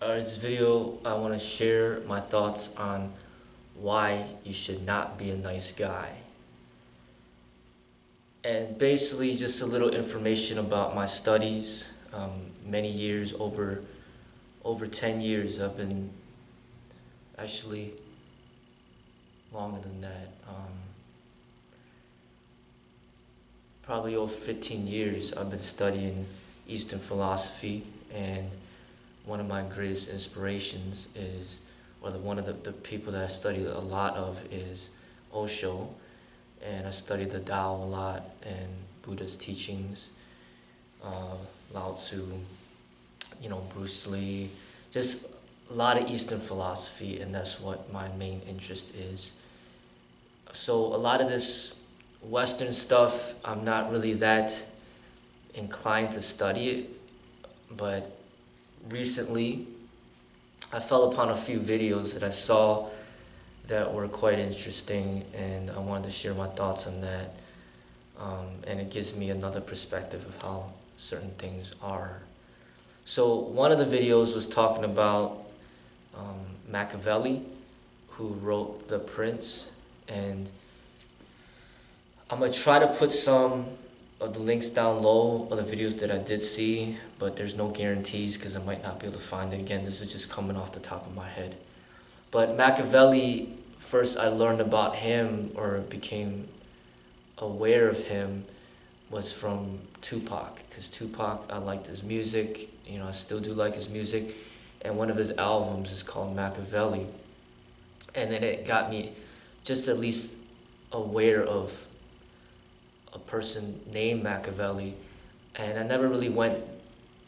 This video, I want to share my thoughts on why you should not be a nice guy. And basically just a little information about my studies. Many years, over 10 years, I've been, actually longer than that, probably over 15 years I've been studying Eastern philosophy, and one of my greatest inspirations is, or one of the people that I study a lot of is Osho, and I study the Tao a lot and Buddha's teachings, Lao Tzu, Bruce Lee, just a lot of Eastern philosophy, and that's what my main interest is. So a lot of this Western stuff, I'm not really that inclined to study it, but recently I fell upon a few videos that I saw that were quite interesting, and I wanted to share my thoughts on that. And it gives me another perspective of how certain things are. So one of the videos was talking about Machiavelli, who wrote The Prince, and I'm going to try to put some of the links down low of the videos that I did see, but there's no guarantees because I might not be able to find it. Again, this is just coming off the top of my head. But Machiavelli, first I learned about him or became aware of him was from Tupac, because Tupac, I liked his music, I still do like his music, and one of his albums is called Machiavelli, and then it got me just at least aware of a person named Machiavelli, and I never really went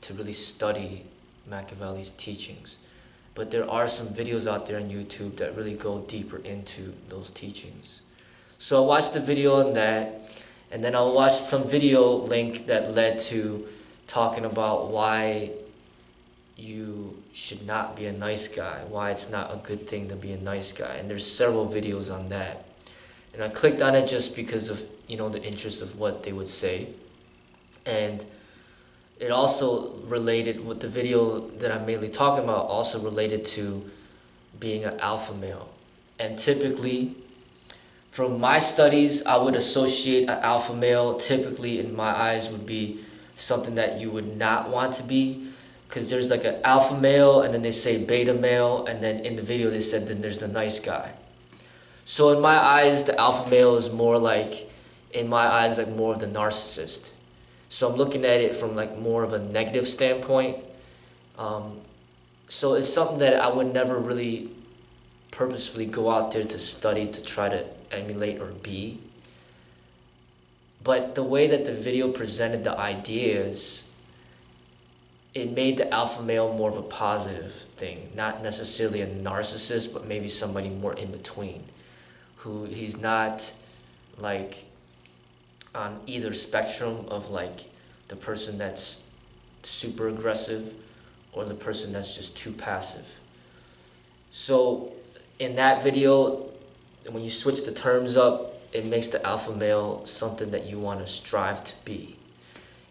to really study Machiavelli's teachings, but there are some videos out there on YouTube that really go deeper into those teachings. So I watched the video on that, and then I watched some video link that led to talking about why you should not be a nice guy, why it's not a good thing to be a nice guy, and there's several videos on that. And I clicked on it just because of, the interest of what they would say. And it also related, with the video that I'm mainly talking about, also related to being an alpha male. And typically, from my studies, I would associate an alpha male, typically in my eyes, would be something that you would not want to be, because there's like an alpha male, and then they say beta male, and then in the video they said then there's the nice guy. So in my eyes, the alpha male is more like, more of the narcissist. So I'm looking at it from like more of a negative standpoint. So it's something that I would never really purposefully go out there to study to try to emulate or be. But the way that the video presented the ideas, it made the alpha male more of a positive thing, not necessarily a narcissist, but maybe somebody more in between, who he's not like on either spectrum of like the person that's super aggressive or the person that's just too passive. So in that video, when you switch the terms up, it makes the alpha male something that you want to strive to be.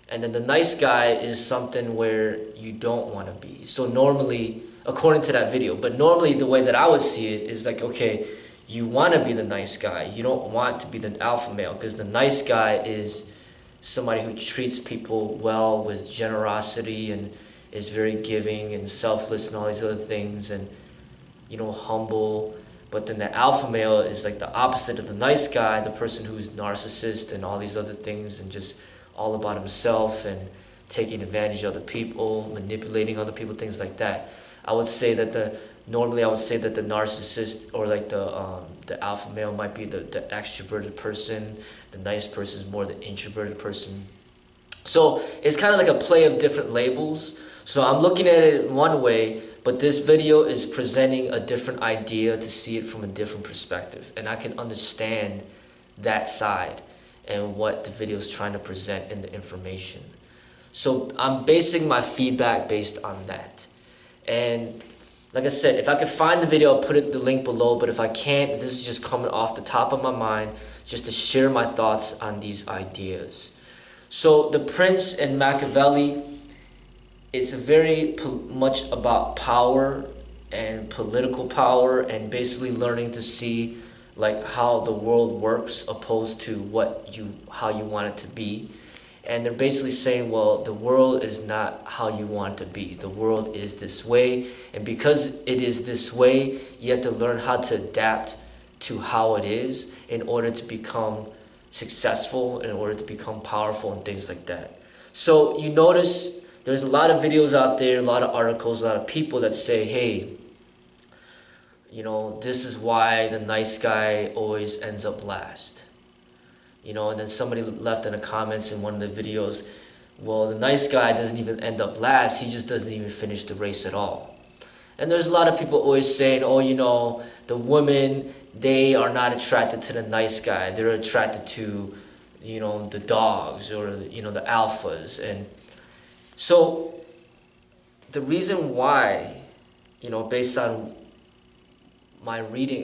And then the nice guy is something where you don't want to be. So normally, according to that video, but normally the way that I would see it is like, okay, you want to be the nice guy. You don't want to be the alpha male, because the nice guy is somebody who treats people well with generosity and is very giving and selfless and all these other things, and humble. But then the alpha male is like the opposite of the nice guy, the person who's narcissist and all these other things and just all about himself and taking advantage of other people, manipulating other people, things like that. I would say that normally I would say that the narcissist, or like the alpha male, might be the extroverted person. The nice person is more the introverted person. So it's kind of like a play of different labels. So I'm looking at it in one way, but this video is presenting a different idea to see it from a different perspective. And I can understand that side and what the video is trying to present in the information. So I'm basing my feedback based on that. And like I said, if I could find the video, I'll put the link below. But if I can't, this is just coming off the top of my mind just to share my thoughts on these ideas. So The Prince and Machiavelli, it's very much about power and political power, and basically learning to see like how the world works opposed to how you want it to be. And they're basically saying, well, the world is not how you want it to be. The world is this way, and because it is this way, you have to learn how to adapt to how it is in order to become successful, in order to become powerful, and things like that. So you notice there's a lot of videos out there, a lot of articles, a lot of people that say, hey, this is why the nice guy always ends up last. And then somebody left in the comments in one of the videos, well, the nice guy doesn't even end up last, he just doesn't even finish the race at all. And there's a lot of people always saying, oh, the women, they are not attracted to the nice guy, they're attracted to, the dogs, or, the alphas. And so the reason why, based on my reading,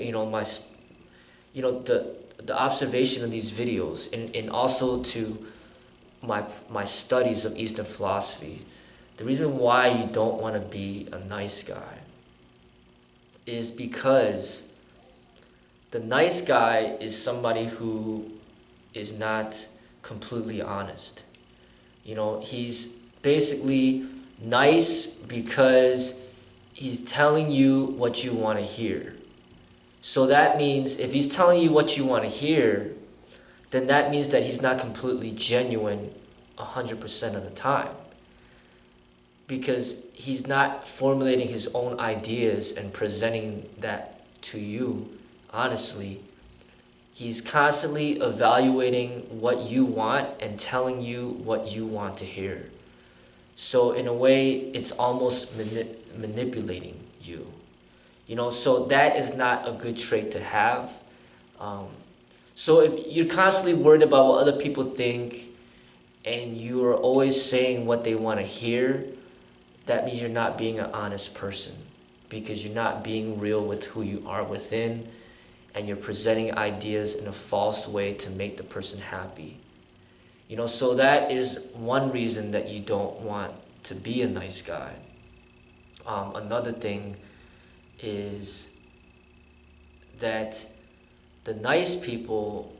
the observation of these videos, and also to my studies of Eastern philosophy, the reason why you don't want to be a nice guy is because the nice guy is somebody who is not completely honest. He's basically nice because he's telling you what you want to hear. So that means if he's telling you what you want to hear, then that means that he's not completely genuine 100% of the time, because he's not formulating his own ideas and presenting that to you honestly. He's constantly evaluating what you want and telling you what you want to hear. So in a way, it's almost manipulating you. So that is not a good trait to have. So if you're constantly worried about what other people think, and you're always saying what they want to hear, that means you're not being an honest person, because you're not being real with who you are within, and you're presenting ideas in a false way to make the person happy. So that is one reason that you don't want to be a nice guy. Another thing is that the nice people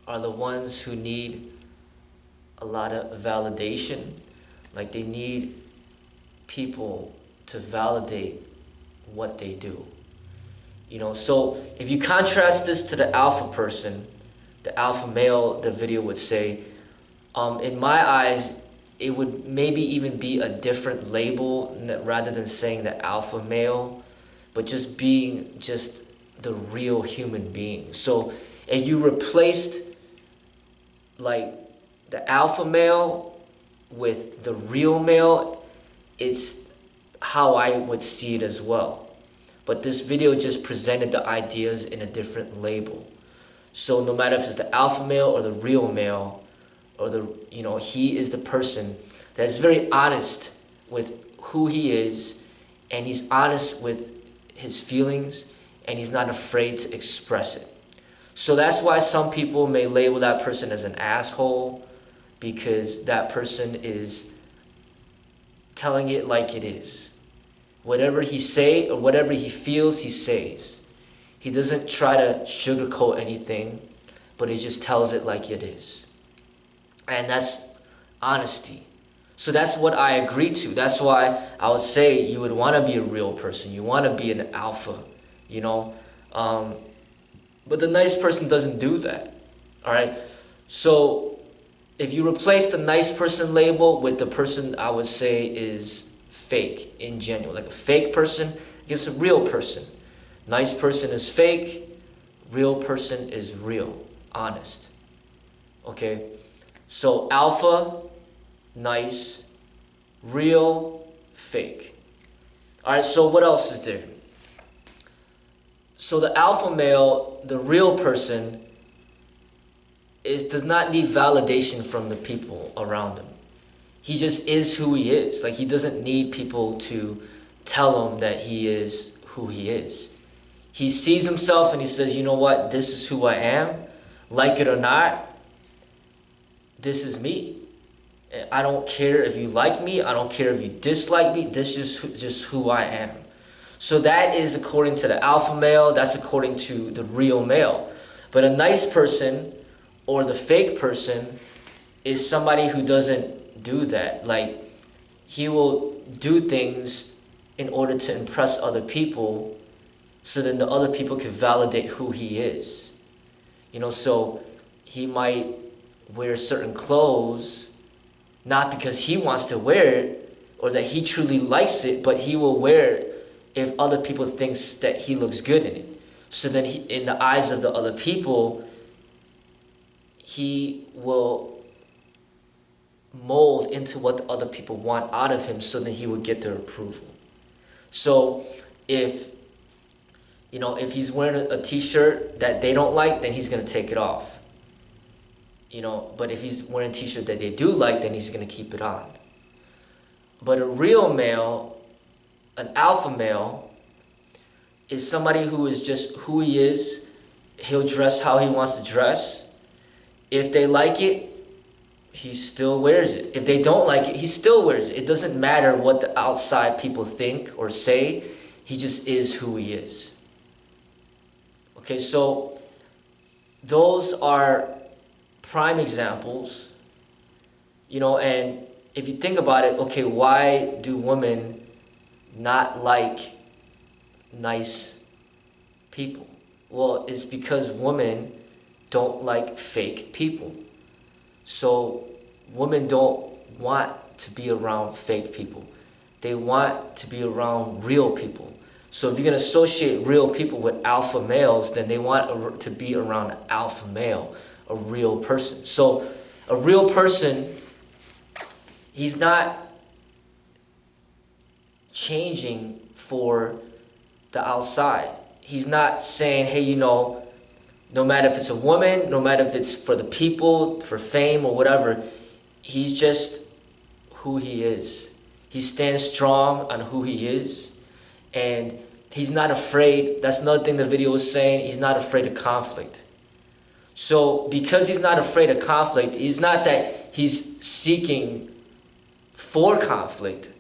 are the ones who need a lot of validation. Like, they need people to validate what they do. So if you contrast this to the alpha person, the alpha male, the video would say, in my eyes, it would maybe even be a different label rather than saying the alpha male, but just being just the real human being. So if you replaced like the alpha male with the real male, it's how I would see it as well. But this video just presented the ideas in a different label. So no matter if it's the alpha male or the real male, or he is the person that's very honest with who he is, and he's honest with his feelings, and he's not afraid to express it. So that's why some people may label that person as an asshole, because that person is telling it like it is. Whatever he say or whatever he feels, he says. He doesn't try to sugarcoat anything, but he just tells it like it is. And that's honesty. So that's what I agree to. That's why I would say you would want to be a real person. You want to be an alpha, But the nice person doesn't do that. All right? So if you replace the nice person label with the person I would say is fake, ingenuine, like a fake person against a real person. Nice person is fake, real person is real, honest. Okay? So alpha, nice, real, fake. All right, so what else is there? So the alpha male, the real person, does not need validation from the people around him. He just is who he is. Like, he doesn't need people to tell him that he is who he is. He sees himself and he says, you know what, this is who I am. Like it or not, this is me. I don't care if you like me. I don't care if you dislike me. This is just who I am. So that is according to the alpha male. That's according to the real male. But a nice person or the fake person is somebody who doesn't do that. Like, he will do things in order to impress other people, so then the other people can validate who he is. So he might wear certain clothes not because he wants to wear it or that he truly likes it, but he will wear it if other people thinks that he looks good in it. So then in the eyes of the other people, he will mold into what the other people want out of him, so then he will get their approval. So if he's wearing a t-shirt that they don't like, then he's going to take it off. But if he's wearing a t-shirt that they do like, then he's going to keep it on. But a real male, an alpha male, is somebody who is just who he is. He'll dress how he wants to dress. If they like it, he still wears it. If they don't like it, he still wears it. It doesn't matter what the outside people think or say. He just is who he is. Okay, so those are prime examples. And if you think about it, okay, why do women not like nice people? Well, it's because women don't like fake people. So women don't want to be around fake people. They want to be around real people. So if you're going to associate real people with alpha males, then they want to be around an alpha male, a real person. So a real person, he's not changing for the outside. He's not saying, hey, no matter if it's a woman, no matter if it's for the people, for fame or whatever, he's just who he is. He stands strong on who he is. And he's not afraid. That's another thing the video was saying. He's not afraid of conflict. So because he's not afraid of conflict, it's not that he's seeking for conflict,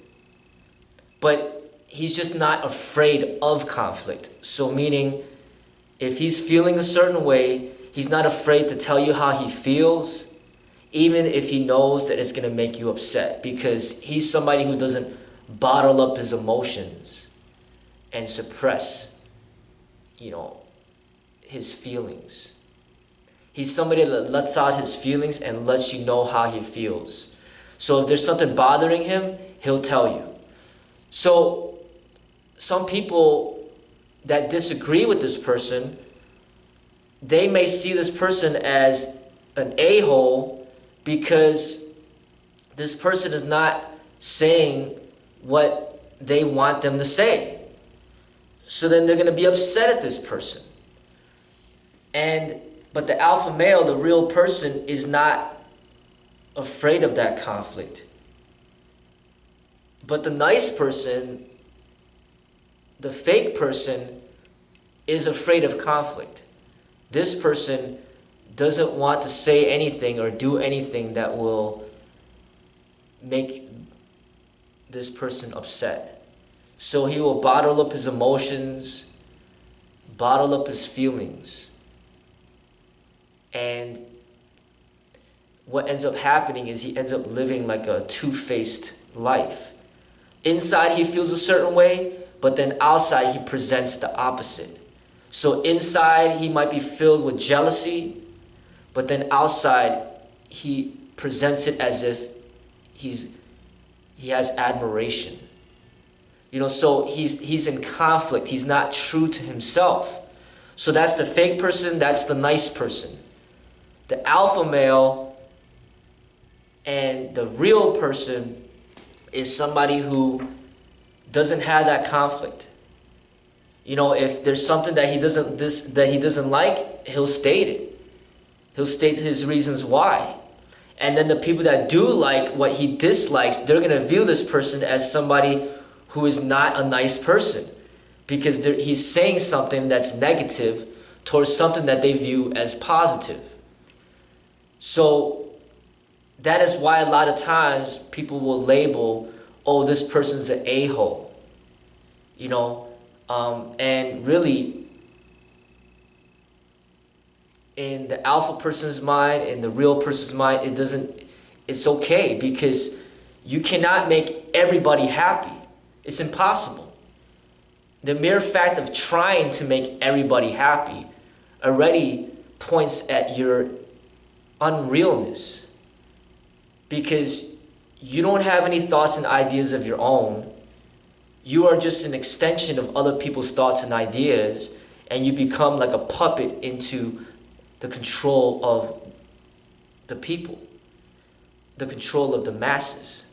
but he's just not afraid of conflict. So meaning, if he's feeling a certain way, he's not afraid to tell you how he feels, even if he knows that it's going to make you upset, because he's somebody who doesn't bottle up his emotions and suppress, his feelings. He's somebody that lets out his feelings and lets you know how he feels. So if there's something bothering him, he'll tell you. So some people that disagree with this person, they may see this person as an a-hole because this person is not saying what they want them to say. So then they're going to be upset at this person. But the alpha male, the real person, is not afraid of that conflict. But the nice person, the fake person, is afraid of conflict. This person doesn't want to say anything or do anything that will make this person upset. So he will bottle up his emotions, bottle up his feelings. And what ends up happening is he ends up living like a two-faced life. Inside he feels a certain way, but then outside he presents the opposite. So inside he might be filled with jealousy, but then outside he presents it as if he has admiration. So he's in conflict. He's not true to himself. So that's the fake person, that's the nice person. The alpha male and the real person is somebody who doesn't have that conflict. If there's something that he doesn't like, he'll state it. He'll state his reasons why. And then the people that do like what he dislikes, they're going to view this person as somebody who is not a nice person, because he's saying something that's negative towards something that they view as positive. So that is why a lot of times people will label, oh, this person's an a-hole, you know, and really, in the alpha person's mind, in the real person's mind, it's okay, because you cannot make everybody happy. It's impossible. The mere fact of trying to make everybody happy already points at your unrealness, because you don't have any thoughts and ideas of your own. You are just an extension of other people's thoughts and ideas, and you become like a puppet into the control of the people, the control of the masses.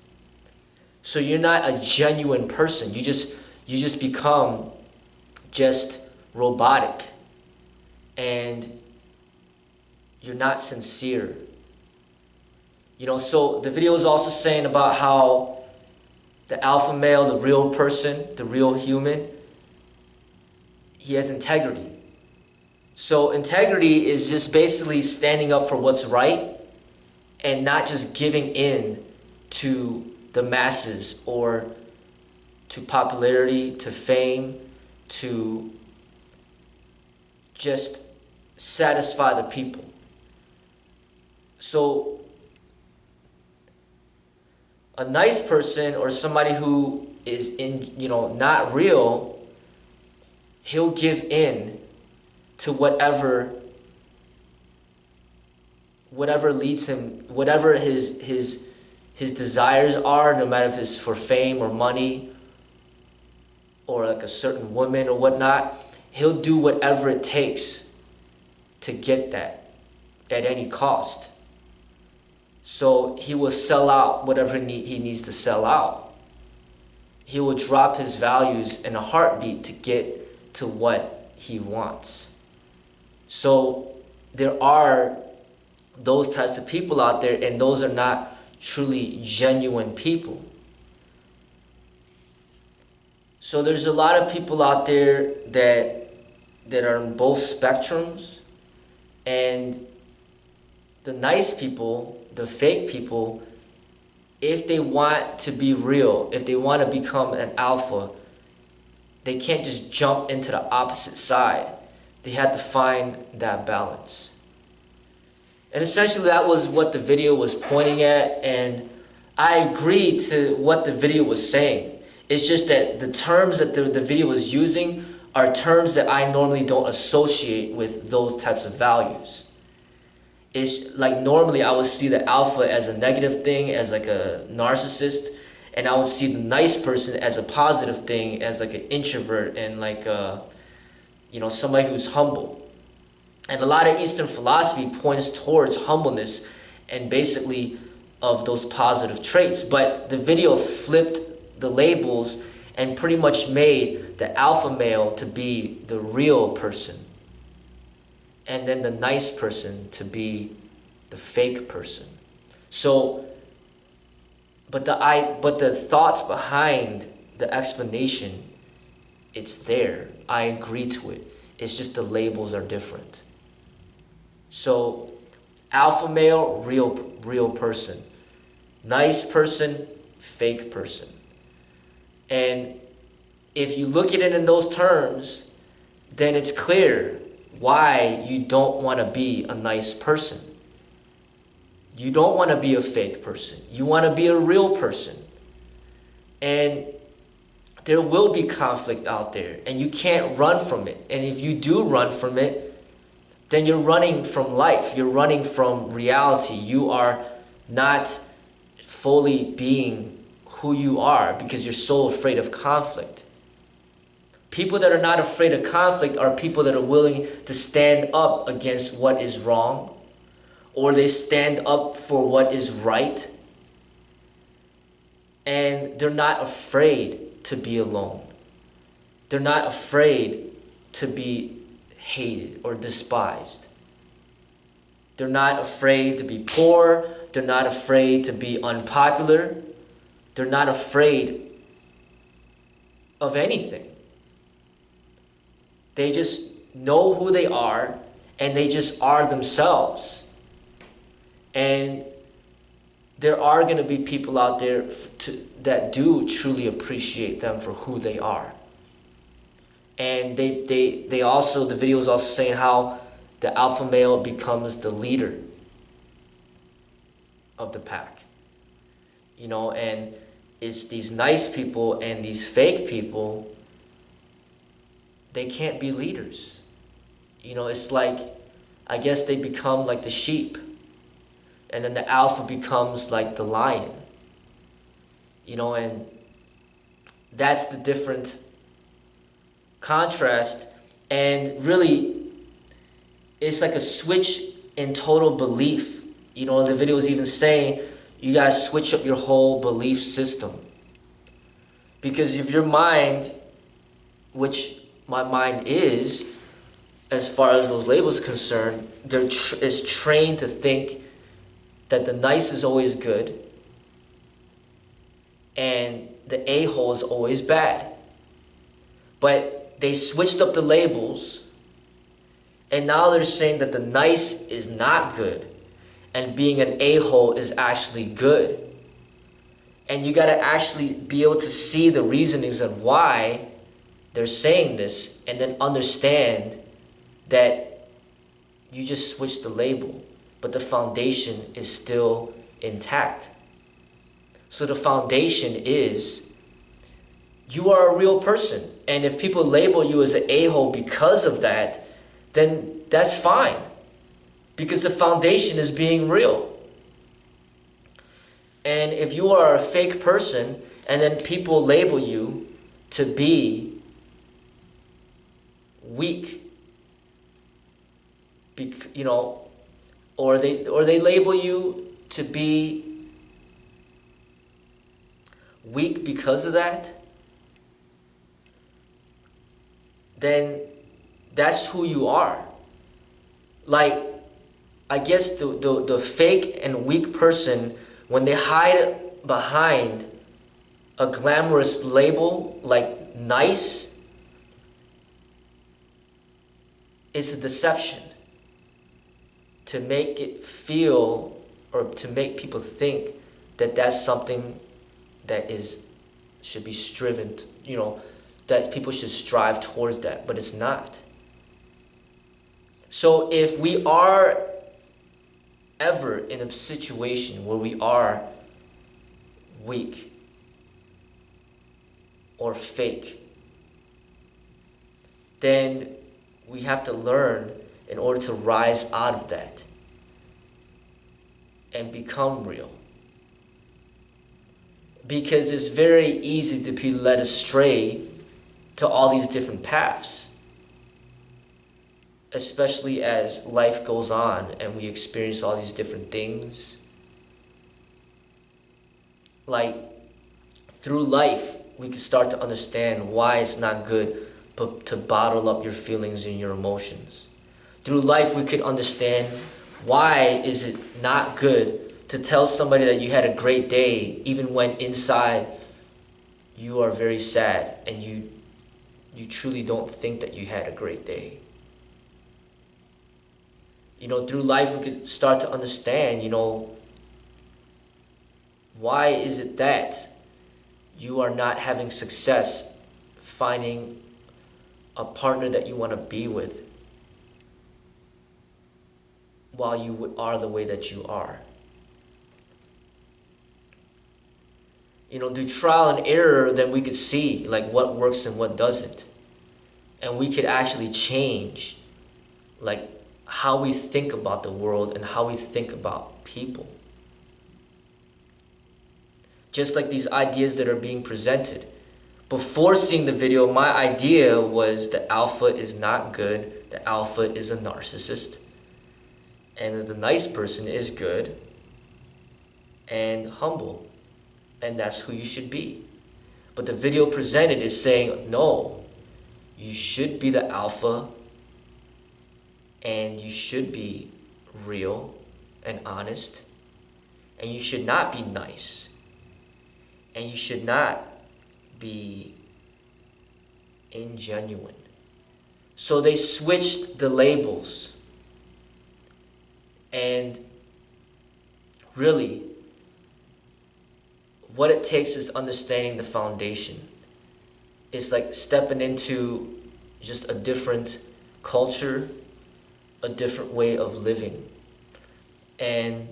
So you're not a genuine person. You just become just robotic, and you're not sincere. You know, so the video is also saying about how the alpha male, the real person, the real human, he has integrity. So integrity is just basically standing up for what's right and not just giving in to the masses or to popularity, to fame, to just satisfy the people. So a nice person, or somebody who is not real, he'll give in to whatever leads him, whatever his desires are, no matter if it's for fame or money or like a certain woman or whatnot. He'll do whatever it takes to get that at any cost. So he will sell out whatever he needs to sell out. He will drop his values in a heartbeat to get to what he wants. So there are those types of people out there, and those are not truly genuine people. So there's a lot of people out there that are in both spectrums, and the nice people, the fake people, if they want to be real, if they want to become an alpha, they can't just jump into the opposite side. They have to find that balance. And essentially that was what the video was pointing at, and I agree to what the video was saying. It's just that the terms that the video was using are terms that I normally don't associate with those types of values. It's like normally I would see the alpha as a negative thing, as like a narcissist, and I would see the nice person as a positive thing, as like an introvert and like somebody who's humble. And a lot of Eastern philosophy points towards humbleness and basically of those positive traits. But the video flipped the labels and pretty much made the alpha male to be the real person, and then the nice person to be the fake person. So, but the thoughts behind the explanation, it's there. I agree to it. It's just the labels are different. So, alpha male, real person. Nice person, fake person. And if you look at it in those terms, then it's clear why you don't want to be a nice person. You don't want to be a fake person. You want to be a real person. And there will be conflict out there, and you can't run from it. And if you do run from it, then you're running from life. You're running from reality. You are not fully being who you are because you're so afraid of conflict. People that are not afraid of conflict are people that are willing to stand up against what is wrong, or they stand up for what is right, and they're not afraid to be alone. They're not afraid to be hated or despised. They're not afraid to be poor. They're not afraid to be unpopular. They're not afraid of anything. They just know who they are, and they just are themselves. And there are going to be people out there that do truly appreciate them for who they are. And they also, the video is also saying how the alpha male becomes the leader of the pack. You know, and it's these nice people and these fake people, they can't be leaders. You know, it's like, I guess they become like the sheep, and then the alpha becomes like the lion. You know, and that's the different contrast. And really, it's like a switch in total belief. You know, the video is even saying you gotta switch up your whole belief system. Because if your mind, which my mind is, as far as those labels are concerned, is trained to think that the nice is always good and the a-hole is always bad. But they switched up the labels, and now they're saying that the nice is not good and being an a-hole is actually good. And you got to actually be able to see the reasonings of why they're saying this, and then understand that you just switched the label, but the foundation is still intact. So the foundation is you are a real person. And if people label you as an a-hole because of that, then that's fine, because the foundation is being real. And if you are a fake person and then people label you to be weak, you know, or they label you to be weak because of that, then that's who you are. Like, I guess the fake and weak person, when they hide behind a glamorous label like nice, it's a deception to make it feel, or to make people think that that's something that should be striven to, you know, that people should strive towards that, but it's not. So if we are ever in a situation where we are weak or fake, then we have to learn in order to rise out of that and become real. Because it's very easy to be led astray to all these different paths, especially as life goes on and we experience all these different things. Like, through life, we can start to understand why it's not good to bottle up your feelings and your emotions. Through life, we could understand why is it not good to tell somebody that you had a great day, even when inside you are very sad and you truly don't think that you had a great day. You know, through life, we could start to understand, you know, why is it that you are not having success finding a partner that you want to be with while you are the way that you are. You know, through trial and error, then we could see like what works and what doesn't. And we could actually change like how we think about the world and how we think about people. Just like these ideas that are being presented. Before seeing the video, my idea was the alpha is not good, the alpha is a narcissist, and that the nice person is good and humble, and that's who you should be. But the video presented is saying, no, you should be the alpha, and you should be real and honest, and you should not be nice, and you should not be ingenuine. So they switched the labels, and really what it takes is understanding the foundation. It's like stepping into just a different culture, a different way of living. And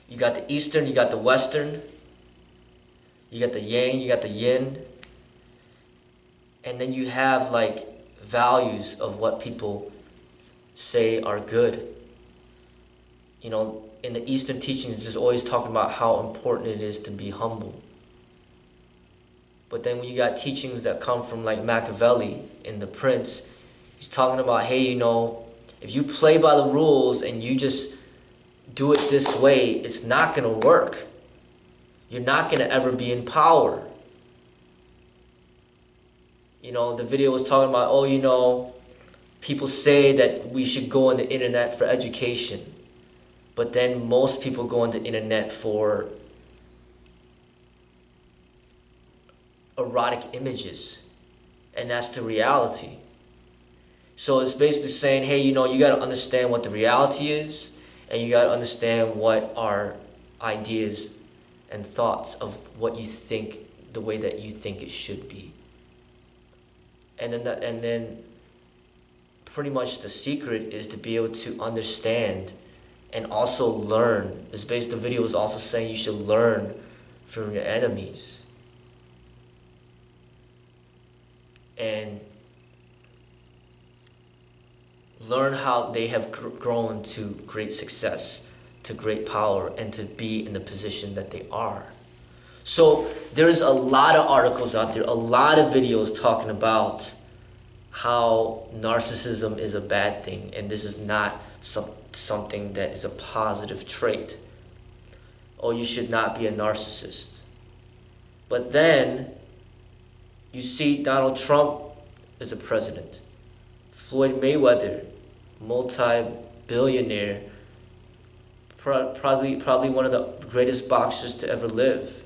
you got the Eastern, you got the Western, you got the Yang, you got the Yin, and then you have like values of what people say are good. You know, in the Eastern teachings, there's always talking about how important it is to be humble. But then when you got teachings that come from like Machiavelli in The Prince, he's talking about, hey, you know, if you play by the rules and you just do it this way, it's not going to work. You're not going to ever be in power. You know, the video was talking about, oh, you know, people say that we should go on the internet for education. But then most people go on the internet for erotic images. And that's the reality. So it's basically saying, hey, you know, you got to understand what the reality is, and you got to understand what are ideas and thoughts of what you think, the way that you think it should be. And then pretty much the secret is to be able to understand and also learn. The video is also saying you should learn from your enemies. And learn how they have grown to great success, to great power, and to be in the position that they are. So there's a lot of articles out there, a lot of videos talking about how narcissism is a bad thing, and this is not something that is a positive trait. Oh, you should not be a narcissist. But then you see Donald Trump as a president. Floyd Mayweather, multi-billionaire, probably one of the greatest boxers to ever live.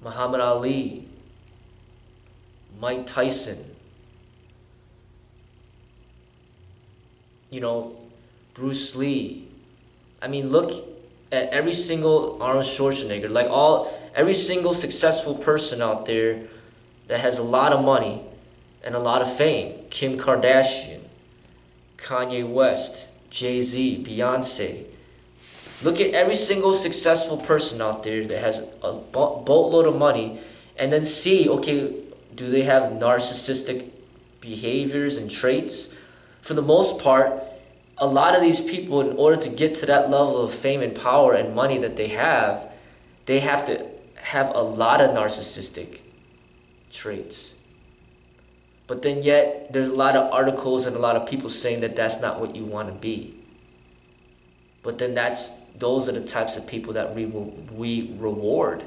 Muhammad Ali, Mike Tyson, you know, Bruce Lee. I mean, look at every single Arnold Schwarzenegger, every single successful person out there that has a lot of money and a lot of fame. Kim Kardashian, Kanye West, Jay-Z, Beyonce. Look at every single successful person out there that has a boatload of money, and then see, okay, do they have narcissistic behaviors and traits? For the most part, a lot of these people, in order to get to that level of fame and power and money that they have to have a lot of narcissistic traits. But then yet, there's a lot of articles and a lot of people saying that that's not what you want to be. But then those are the types of people that we reward.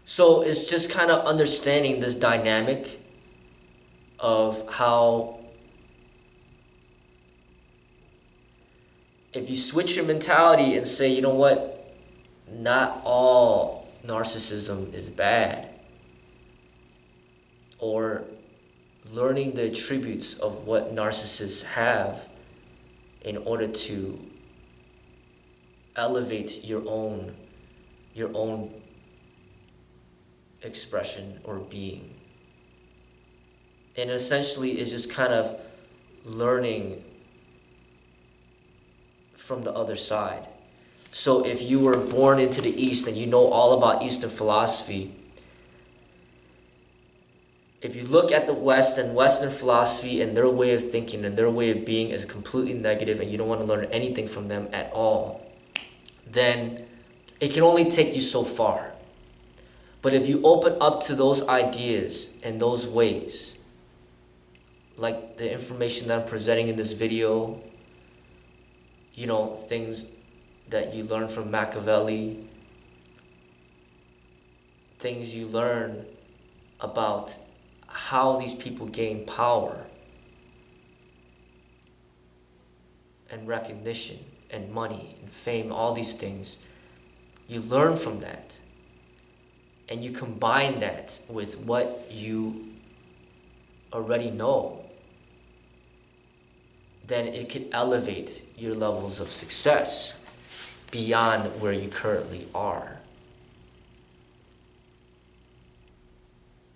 So it's just kind of understanding this dynamic of how if you switch your mentality and say, you know what, not all narcissism is bad, or learning the attributes of what narcissists have in order to elevate your own expression or being. And essentially it's just kind of learning from the other side. So if you were born into the East and you know all about Eastern philosophy, if you look at the West and Western philosophy and their way of thinking and their way of being is completely negative and you don't want to learn anything from them at all, then it can only take you so far. But if you open up to those ideas and those ways, like the information that I'm presenting in this video, you know, things that you learn from Machiavelli, things you learn about how these people gain power and recognition and money and fame, all these things, you learn from that. And you combine that with what you already know, then it can elevate your levels of success. beyond where you currently are.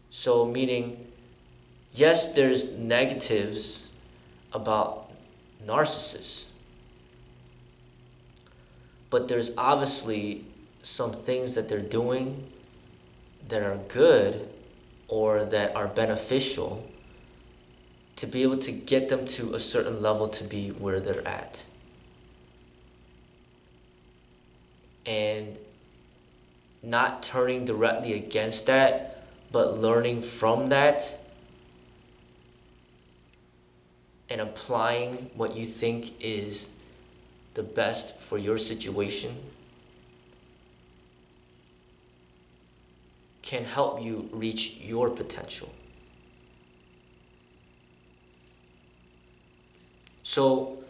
So meaning, yes, there's negatives about narcissists, but there's obviously some things that they're doing that are good or that are beneficial to be able to get them to a certain level to be where they're at. And not turning directly against that, but learning from that and applying what you think is the best for your situation can help you reach your potential. So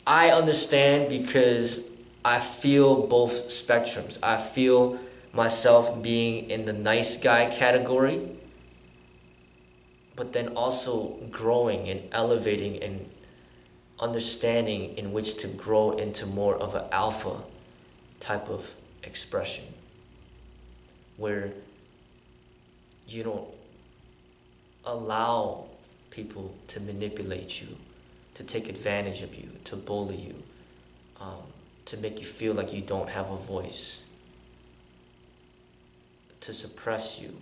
I understand because I feel both spectrums. I feel myself being in the nice guy category, but then also growing and elevating and understanding in which to grow into more of an alpha type of expression, where you don't allow people to manipulate you, to take advantage of you, to bully you, to make you feel like you don't have a voice, to suppress you.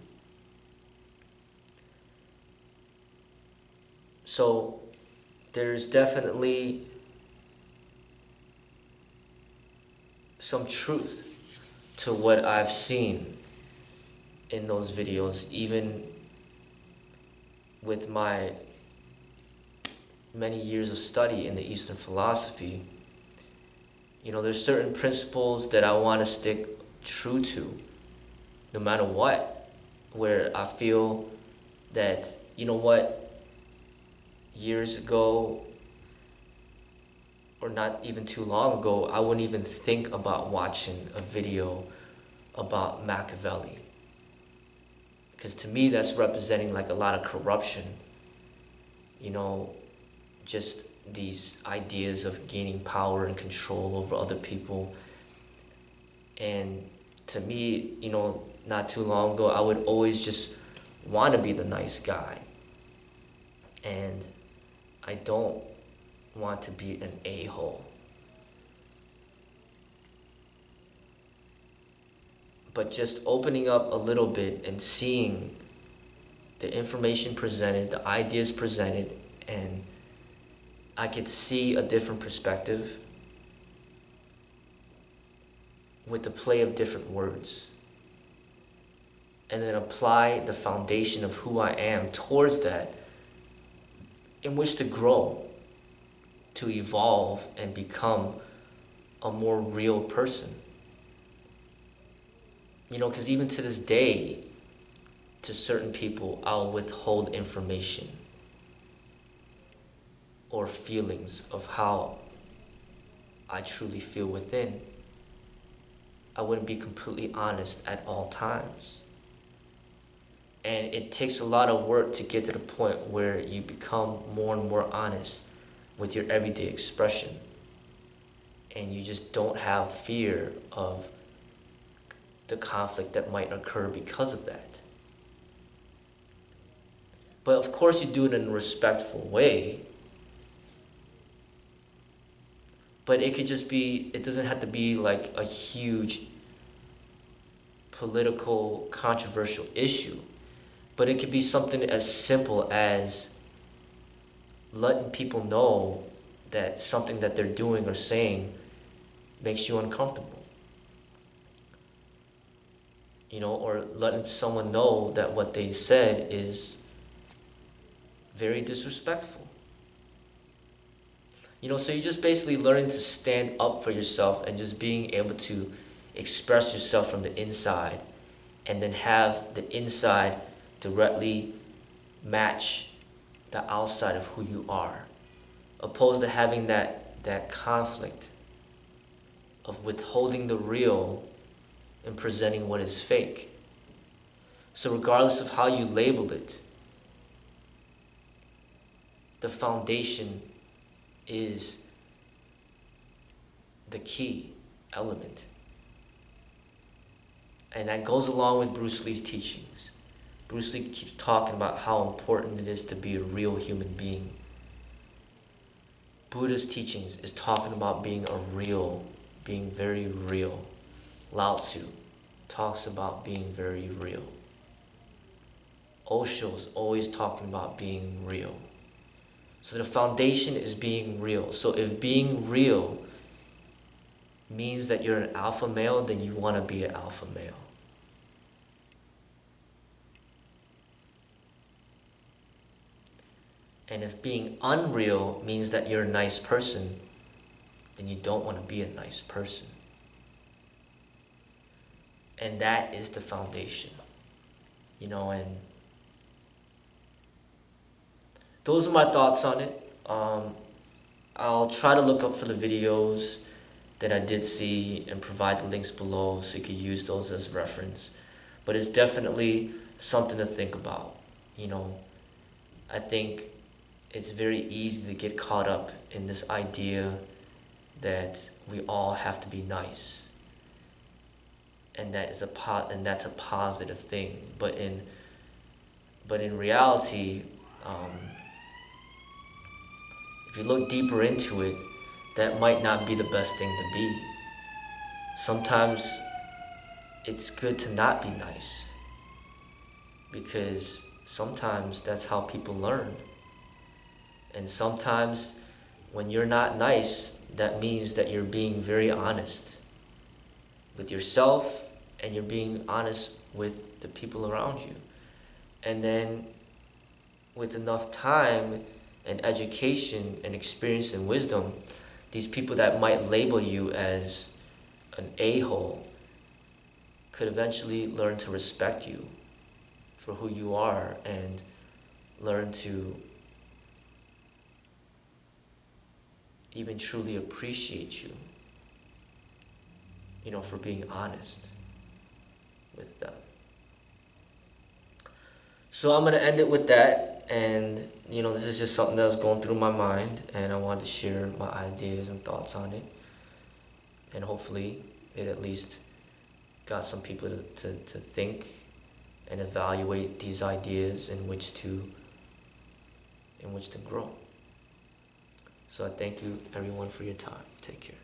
So there's definitely some truth to what I've seen in those videos, even with my many years of study in the Eastern philosophy. You know, there's certain principles that I want to stick true to, no matter what, where I feel that, you know what, years ago, or not even too long ago, I wouldn't even think about watching a video about Machiavelli. Because to me, that's representing like a lot of corruption. You know, just these ideas of gaining power and control over other people. And to me, you know, not too long ago, I would always just want to be the nice guy. And I don't want to be an a-hole. But just opening up a little bit and seeing the information presented, the ideas presented, and I could see a different perspective with the play of different words. And then apply the foundation of who I am towards that, in which to grow, to evolve and become a more real person. You know, because even to this day, to certain people, I'll withhold information or feelings of how I truly feel within. I wouldn't be completely honest at all times. And it takes a lot of work to get to the point where you become more and more honest with your everyday expression. And you just don't have fear of the conflict that might occur because of that. But of course you do it in a respectful way. But it could just be, it doesn't have to be like a huge political controversial issue. But it could be something as simple as letting people know that something that they're doing or saying makes you uncomfortable. You know, or letting someone know that what they said is very disrespectful. You know, so you're just basically learning to stand up for yourself and just being able to express yourself from the inside, and then have the inside directly match the outside of who you are, opposed to having that conflict of withholding the real and presenting what is fake. So regardless of how you label it, the foundation is the key. element. And that goes along with Bruce Lee's teachings. Bruce Lee keeps talking about how important it is to be a real human being. Buddha's teachings is talking about being very real. Lao Tzu talks about being very real. Osho's always talking about being real. So the foundation is being real. So if being real means that you're an alpha male, then you want to be an alpha male. And if being unreal means that you're a nice person, then you don't want to be a nice person. And that is the foundation. And those are my thoughts on it. I'll try to look up for the videos that I did see and provide the links below so you could use those as reference. But it's definitely something to think about. I think it's very easy to get caught up in this idea that we all have to be nice, and that's a positive thing. But in reality, if you look deeper into it, that might not be the best thing to be. Sometimes it's good to not be nice, because sometimes that's how people learn. And sometimes when you're not nice, that means that you're being very honest with yourself, and you're being honest with the people around you. And then with enough time and education and experience and wisdom, these people that might label you as an a-hole could eventually learn to respect you for who you are, and learn to even truly appreciate you, for being honest with them. So I'm going to end it with that. And, this is just something that was going through my mind, and I wanted to share my ideas and thoughts on it. And hopefully it at least got some people to think and evaluate these ideas in which to grow. So I thank you, everyone, for your time. Take care.